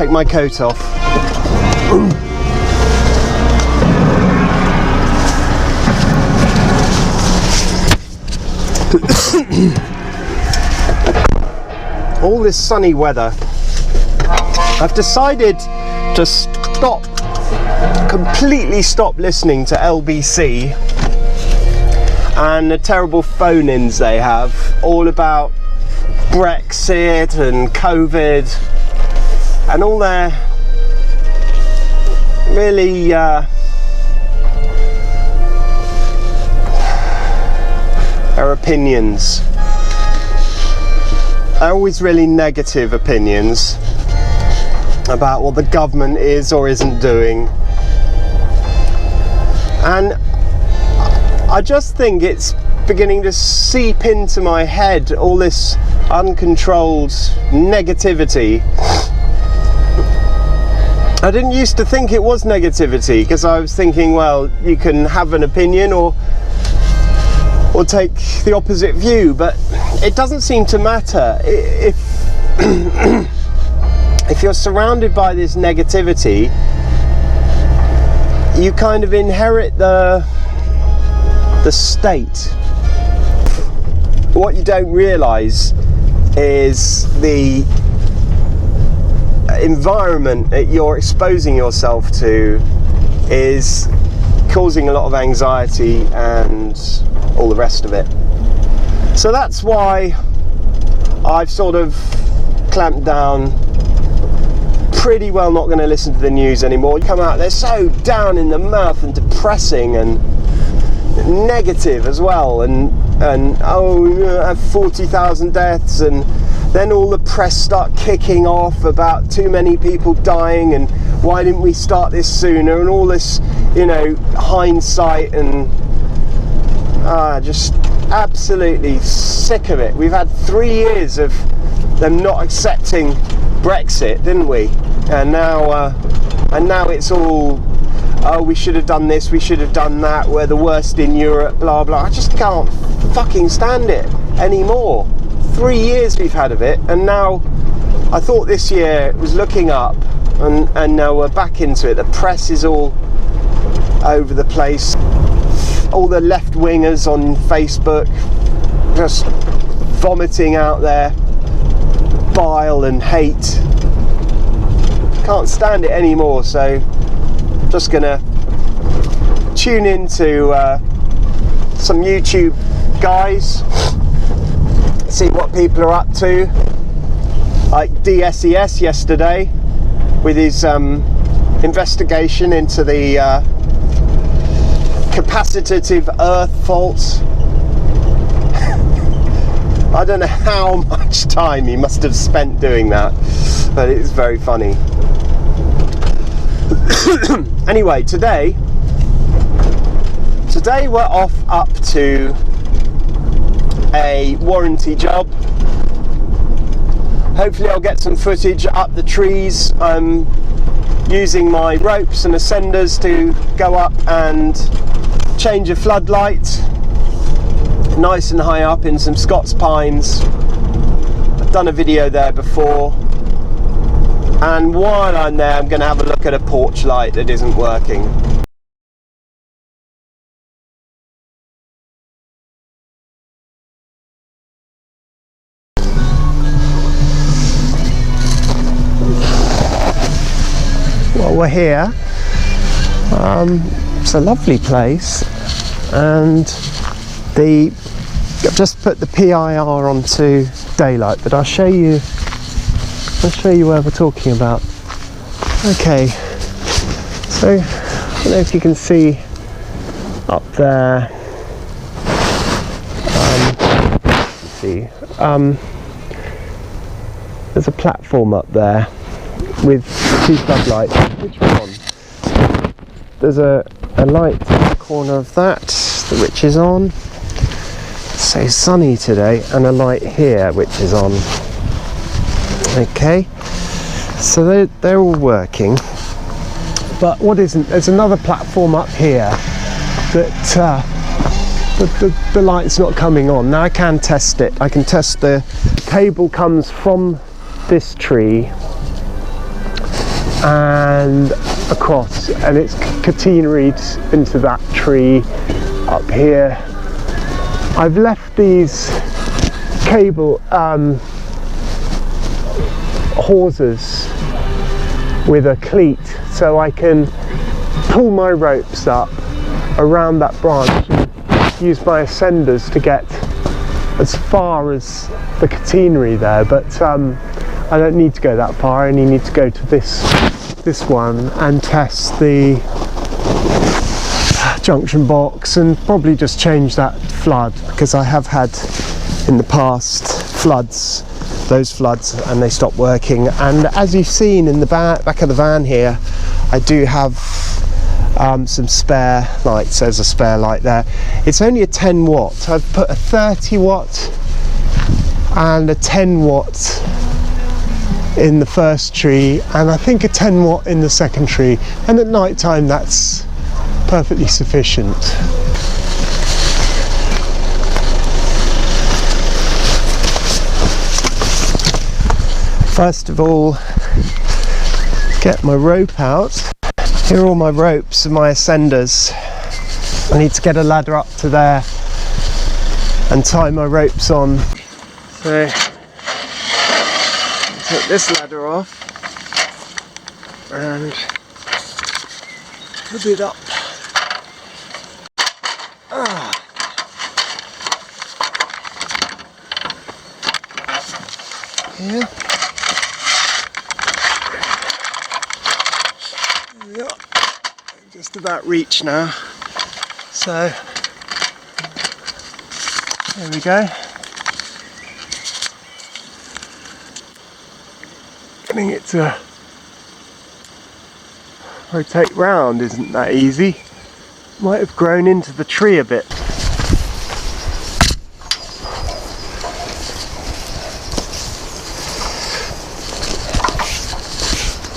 take my coat off. All this sunny weather, I've decided to completely stop listening to LBC and the terrible phone-ins they have, all about Brexit and COVID and all their really their opinions. They're always really negative opinions about what the government is or isn't doing, and I just think it's beginning to seep into my head, all this uncontrolled negativity. I didn't used to think it was negativity, because I was thinking, well, you can have an opinion or take the opposite view, but it doesn't seem to matter. If you're surrounded by this negativity, you kind of inherit the state. What you don't realise is the environment that you're exposing yourself to is causing a lot of anxiety and all the rest of it. So that's why I've sort of clamped down, pretty well not going to listen to the news anymore. You come out, they're so down in the mouth and depressing and negative as well, and oh, you have 40,000 deaths, and then all the press start kicking off about too many people dying and why didn't we start this sooner, and all this, you know, hindsight, and just absolutely sick of it. We've had 3 years of them not accepting Brexit, didn't we? And now it's all, oh, we should have done this, we should have done that, we're the worst in Europe, blah blah. I just can't fucking stand it anymore. 3 years we've had of it, and now I thought this year was looking up, and now we're back into it. The press is all over the place. All the left-wingers on Facebook just vomiting out their bile and hate. Can't stand it anymore, so just gonna tune into some YouTube guys, see what people are up to, like DSES yesterday with his investigation into the capacitive earth faults. I don't know how much time he must have spent doing that, but it is very funny. Anyway, today we're off up to a warranty job. Hopefully I'll get some footage up the trees. I'm using my ropes and ascenders to go up and change a floodlight nice and high up in some Scots pines. I've done a video there before, and while I'm there I'm going to have a look at a porch light that isn't working. Well, we're here. It's a lovely place, and I've just put the PIR onto daylight, but I'll show you where we're talking about. Okay, so I don't know if you can see up there. Let's see, there's a platform up there with 2 floodlights. Which one? There's a light in the corner of that, which is on. It's so sunny today, and a light here which is on. Okay, so they're all working. But what isn't? There's another platform up here that the light's not coming on. Now I can test it. I can test the cable comes from this tree and across, and it's catenaried into that tree up here. I've left these cable hawsers with a cleat so I can pull my ropes up around that branch and use my ascenders to get as far as the catenary there, but I don't need to go that far. I only need to go to this one and test the junction box and probably just change that flood, because I have had in the past those floods, and they stopped working. And as you've seen in the back of the van here, I do have some spare lights. There's a spare light there. It's only a 10 watt. I've put a 30 watt and a 10 watt in the first tree, and I think a 10 watt in the second tree, and at night time that's perfectly sufficient. First of all, get my rope out. Here are all my ropes and my ascenders. I need to get a ladder up to there and tie my ropes on. So, take this ladder off and put it up. Here. Just about reach now, so there we go. Getting it to rotate round isn't that easy. Might have grown into the tree a bit.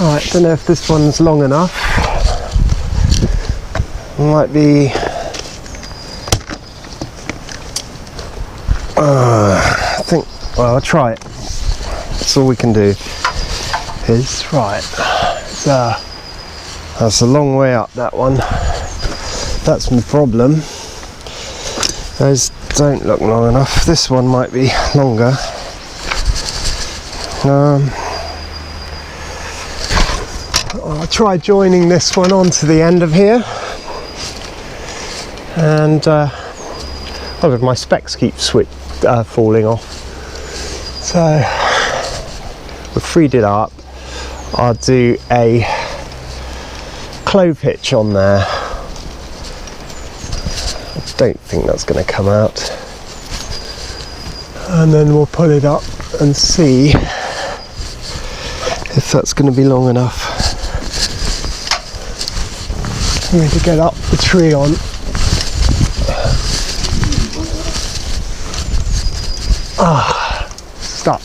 Alright, don't know if this one's long enough. Might be I think, well, I'll try it. That's all we can do is right. That's a long way up, that one. That's my problem. Those don't look long enough. This one might be longer. I'll try joining this one onto the end of here. And oh, my specs keep falling off, so we've freed it up. I'll do a clove hitch on there. I don't think that's going to come out, and then we'll pull it up and see if that's going to be long enough. I'm going to get up the tree on. Stuck.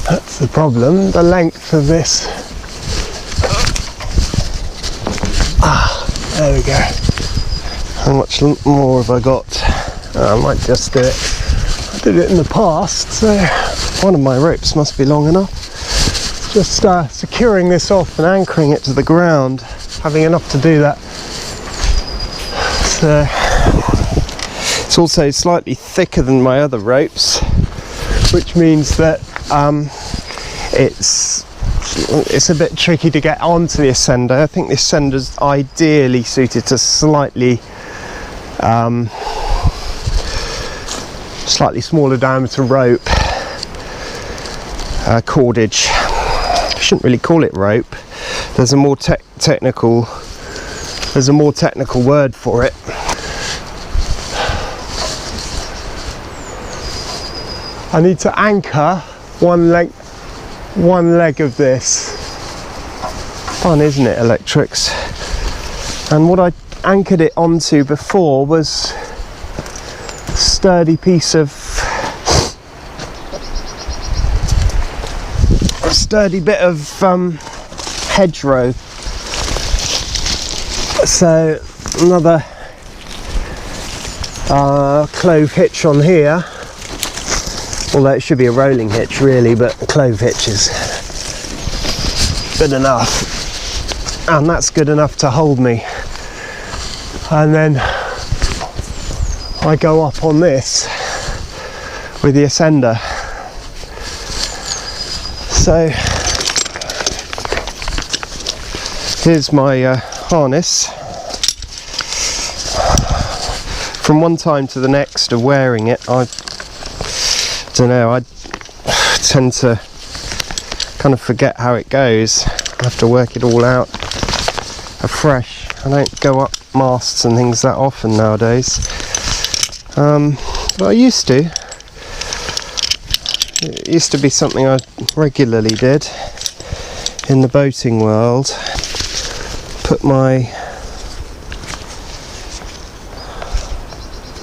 That's the problem, the length of this. There we go. How much more have I got? I might just do it. I did it in the past, so one of my ropes must be long enough. Just securing this off and anchoring it to the ground, having enough to do that. So it's also slightly thicker than my other ropes, which means that it's a bit tricky to get onto the ascender. I think the ascender's ideally suited to slightly smaller diameter rope, cordage. I shouldn't really call it rope. There's a more technical word for it. I need to anchor one leg of this. Fun, isn't it, electrics? And what I anchored it onto before was a sturdy piece of bit of hedgerow. So another clove hitch on here, although it should be a rolling hitch really, but a clove hitch is good enough, and that's good enough to hold me. And then I go up on this with the ascender. So here's my harness. From one time to the next of wearing it, I don't know, I tend to kind of forget how it goes. I have to work it all out afresh. I don't go up masts and things that often nowadays, but I used to. It used to be something I regularly did in the boating world. Put my,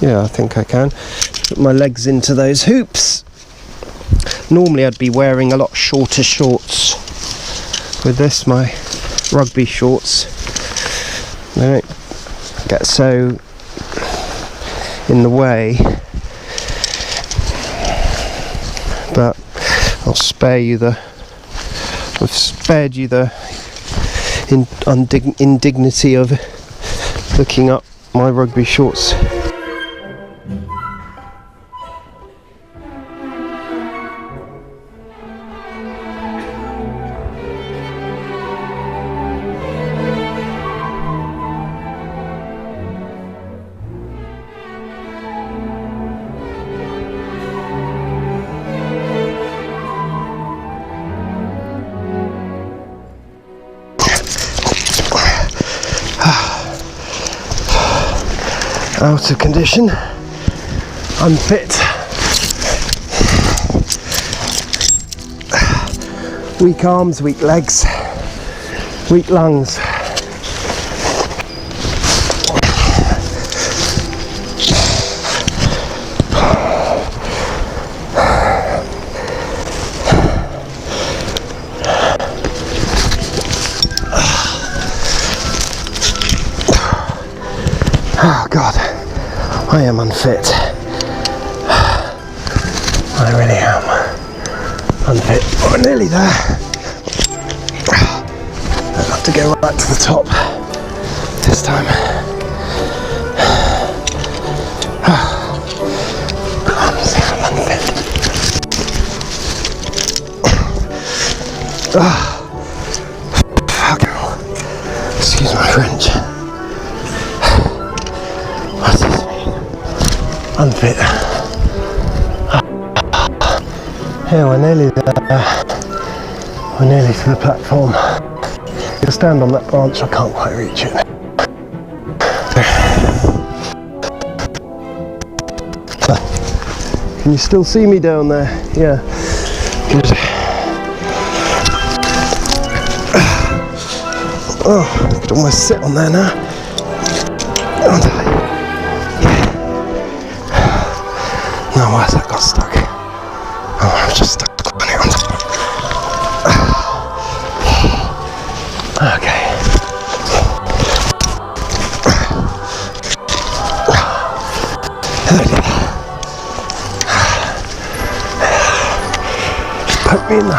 yeah, I think I can, put my legs into those hoops. Normally I'd be wearing a lot shorter shorts with this, my rugby shorts. They don't get so in the way, but I'll spare you the, I've spared you the indignity of looking up my rugby shorts. Out of condition, unfit, weak arms, weak legs, weak lungs. Oh God, I am unfit. I really am unfit. Oh, nearly there. I'll have to go right to the top this time. I'm unfit. Excuse my French. Unfit. Here, we're nearly there. We're nearly to the platform. You'll stand on that branch, I can't quite reach it. Can you still see me down there? Yeah. Good. Oh, I could almost sit on there now. No, why has that got stuck? Oh, I'm just stuck on it. Okay. Poke me in the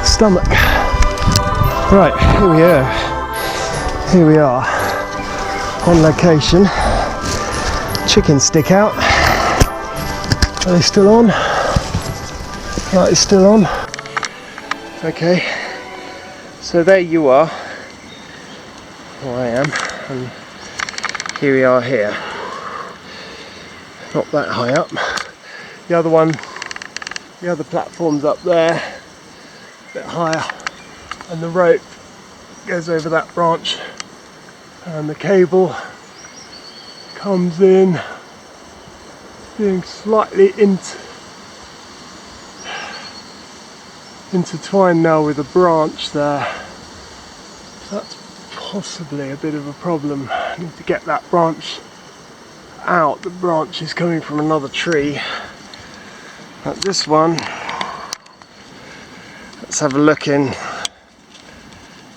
stomach. Right, here we are on location. Chickens stick out. Are they still on? Right, it's still on. Okay, so there you are. Where I am, and here we are here. Not that high up. The other one, the other platform's up there, a bit higher, and the rope goes over that branch, and the cable comes in, being slightly intertwined now with a branch there. So that's possibly a bit of a problem. I need to get that branch out. The branch is coming from another tree. But this one, let's have a look in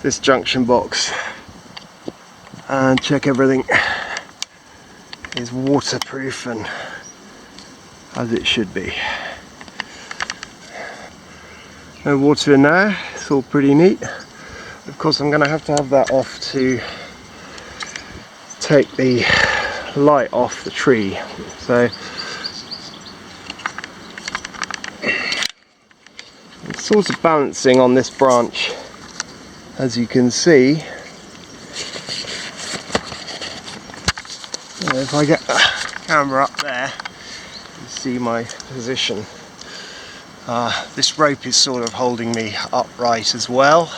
this junction box and check everything is waterproof and as it should be. No water in there, it's all pretty neat. Of course I'm going to have that off to take the light off the tree. So I'm sort of balancing on this branch, as you can see. If I get the camera up there, you see my position. This rope is sort of holding me upright as well.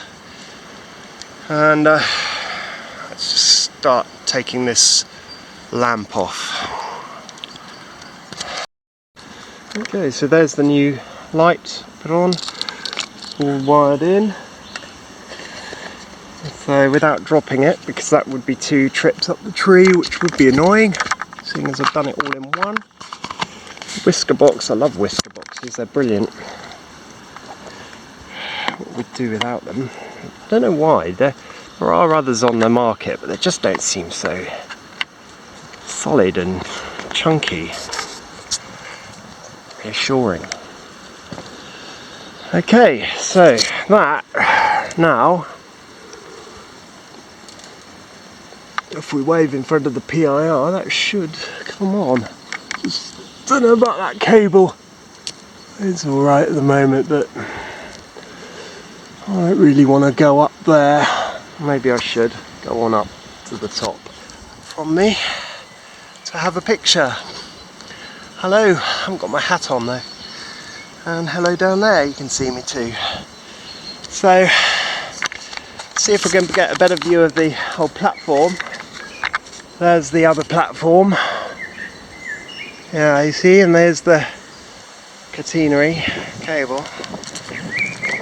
And let's just start taking this lamp off. Okay, so there's the new light put on, all wired in. So without dropping it, because that would be 2 trips up the tree, which would be annoying, seeing as I've done it all in one. Whisker box, I love whisker boxes, they're brilliant. What we'd do without them, I don't know why. There are others on the market, but they just don't seem so solid and chunky. Reassuring. Okay, so that now, if we wave in front of the PIR, that should come on. Just don't know about that cable. It's alright at the moment, but I don't really want to go up there. Maybe I should go on up to the top from me to have a picture. Hello, I haven't got my hat on though. And hello down there, you can see me too. So, see if we can get a better view of the whole platform. There's the other platform. Yeah, you see, and there's the catenary cable.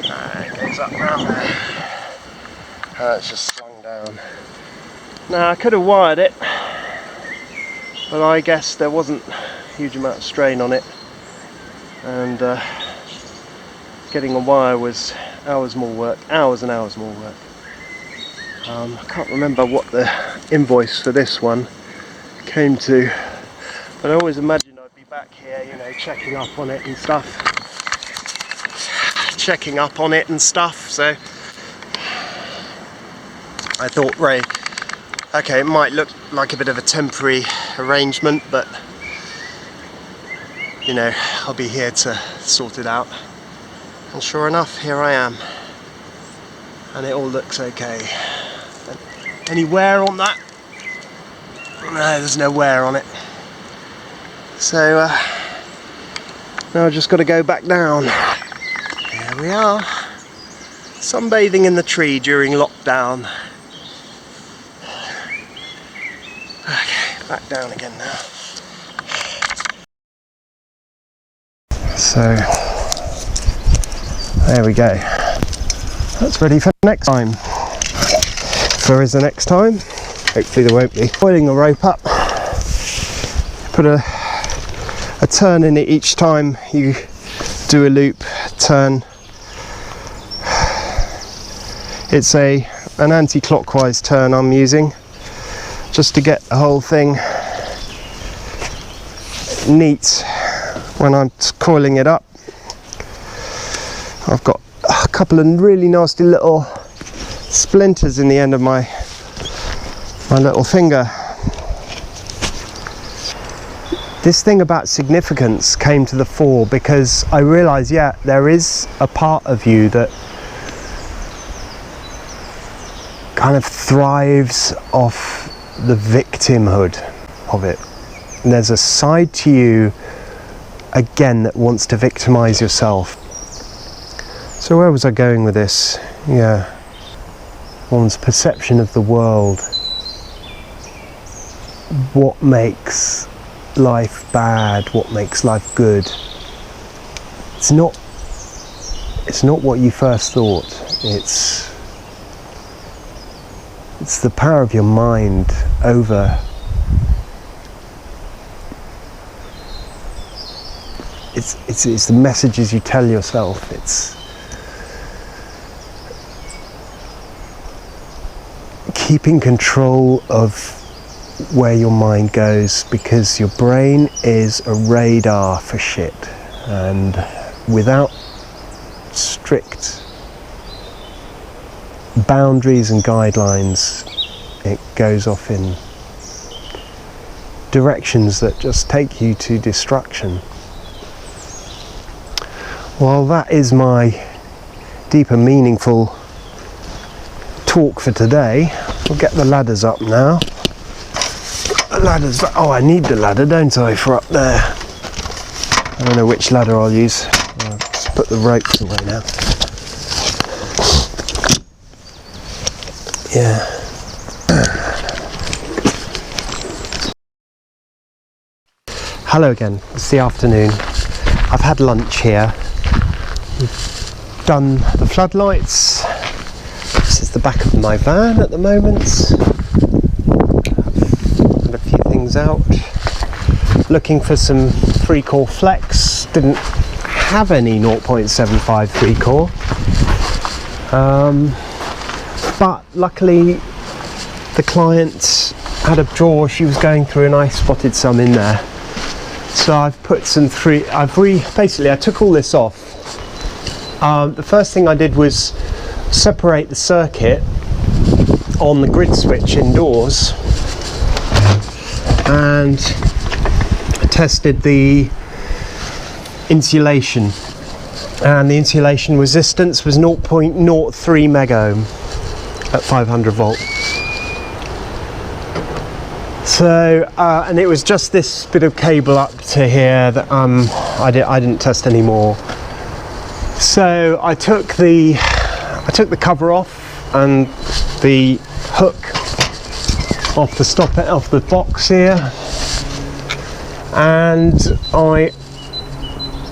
It goes up round there. It's just slung down. Now I could have wired it, but I guess there wasn't a huge amount of strain on it, and getting a wire was hours and hours more work. I can't remember what the invoice for this one came to, but I always imagined I'd be back here, you know, checking up on it and stuff. So I thought, Ray, okay, it might look like a bit of a temporary arrangement, but you know, I'll be here to sort it out. And sure enough, here I am, and it all looks okay. Any wear on that? No, there's no wear on it. So now I've just got to go back down. Here we are, sunbathing in the tree during lockdown. Okay, back down again now. So there we go. That's ready for next time. If there is a next time, hopefully there won't be. Coiling the rope up, put a turn in it each time you do a loop, turn. It's an anti-clockwise turn I'm using, just to get the whole thing neat when I'm coiling it up. I've got a couple of really nasty little splinters in the end of my little finger. This thing about significance came to the fore because I realised, yeah, there is a part of you that kind of thrives off the victimhood of it. And there's a side to you, again, that wants to victimise yourself. So where was I going with this? Yeah, one's perception of the world. What makes life bad? What makes life good? It's not what you first thought. It's the power of your mind over. It's the messages you tell yourself. It's keeping control of where your mind goes, because your brain is a radar for shit, and without strict strict boundaries and guidelines, it goes off in directions that just take you to destruction. Well, that is my deep and meaningful talk for today. We'll get the ladders up now. The ladders, oh, I need the ladder, don't I, for up there. I don't know which ladder I'll use. I'll just put the ropes away now. Yeah. Hello again, it's the afternoon. I've had lunch here. We've done the floodlights. This is the back of my van at the moment. I've got a few things out. Looking for some 3-core flex. Didn't have any 0.75 3-core. But luckily the client had a drawer she was going through and I spotted some in there. So I've put some basically I took all this off. The first thing I did was separate the circuit on the grid switch indoors and tested the insulation, and the insulation resistance was 0.03 mega ohm at 500 volt. So and it was just this bit of cable up to here that I didn't test anymore. So I took the cover off and the hook off the box here, and I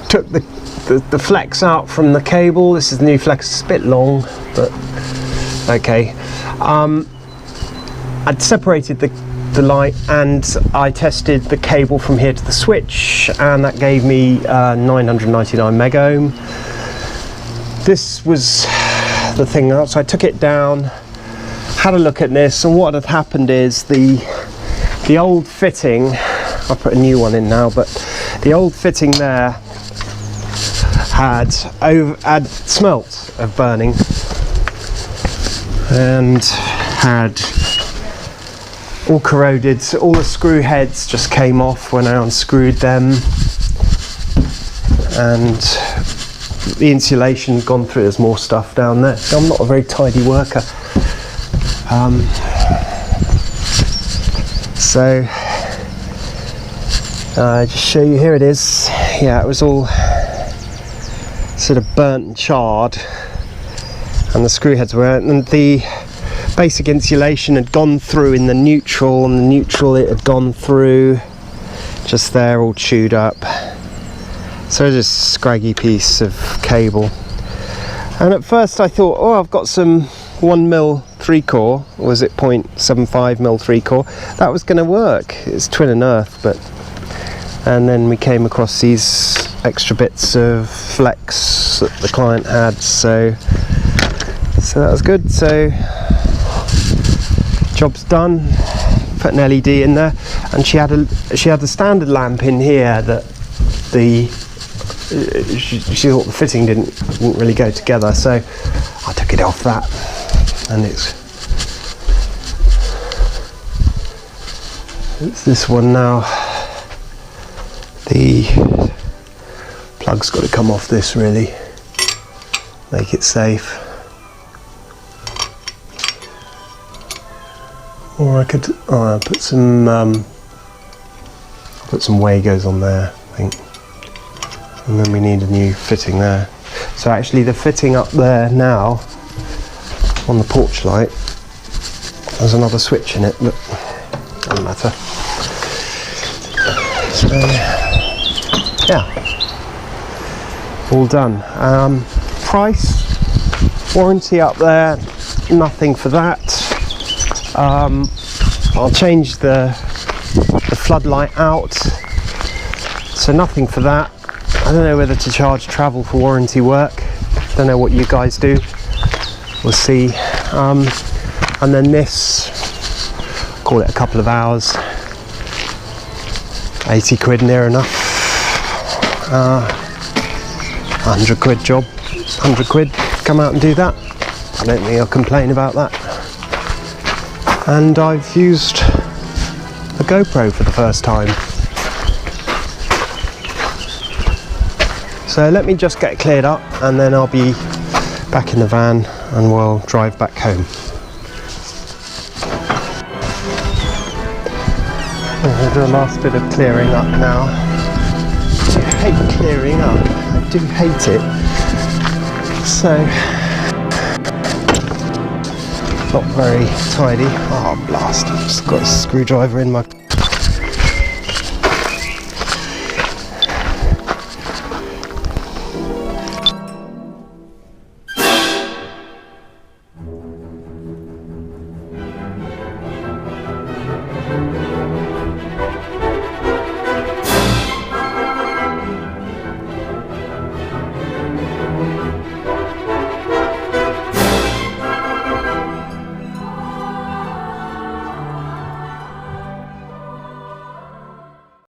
took the flex out from the cable. This is the new flex. It's a bit long, but okay. I'd separated the light and I tested the cable from here to the switch, and that gave me 999 mega ohm. This was the thing. So I took it down, had a look at this, and what had happened is the old fitting, I'll put a new one in now, but the old fitting there had smelt of burning and had all corroded. So all the screw heads just came off when I unscrewed them, and the insulation had gone through. There's more stuff down there. So I'm not a very tidy worker. So just show you, here it is. Yeah, it was all sort of burnt and charred, and the screw heads were, and the basic insulation had gone through in the neutral, and the neutral it had gone through just there, all chewed up. So just a scraggy piece of cable. And at first I thought, oh, I've got some 1mm 3-core, or was it 0.75mm 3-core? That was going to work. It's twin and earth, but. And then we came across these extra bits of flex that the client had, so that was good. So job's done. Put an LED in there, and she had the standard lamp in here that she thought the fitting didn't really go together, so I took it off that, and it's this one now. The plug's got to come off this, really, make it safe. Or I could put some Wagos on there, I think, and then we need a new fitting there. So actually the fitting up there now on the porch light, there's another switch in it, but doesn't matter. So yeah, all done. Price, warranty up there, nothing for that. I'll change the floodlight out, so nothing for that. I don't know whether to charge travel for warranty work. Don't know what you guys do. We'll see. And then this, call it a couple of hours. 80 quid, near enough. 100 quid job, 100 quid, come out and do that. I don't think I'll complain about that. And I've used a GoPro for the first time. So let me just get it cleared up and then I'll be back in the van and we'll drive back home. I'll do a last bit of clearing up now. I do hate clearing up, I do hate it. So, not very tidy. Oh blast, I've just got a screwdriver in my...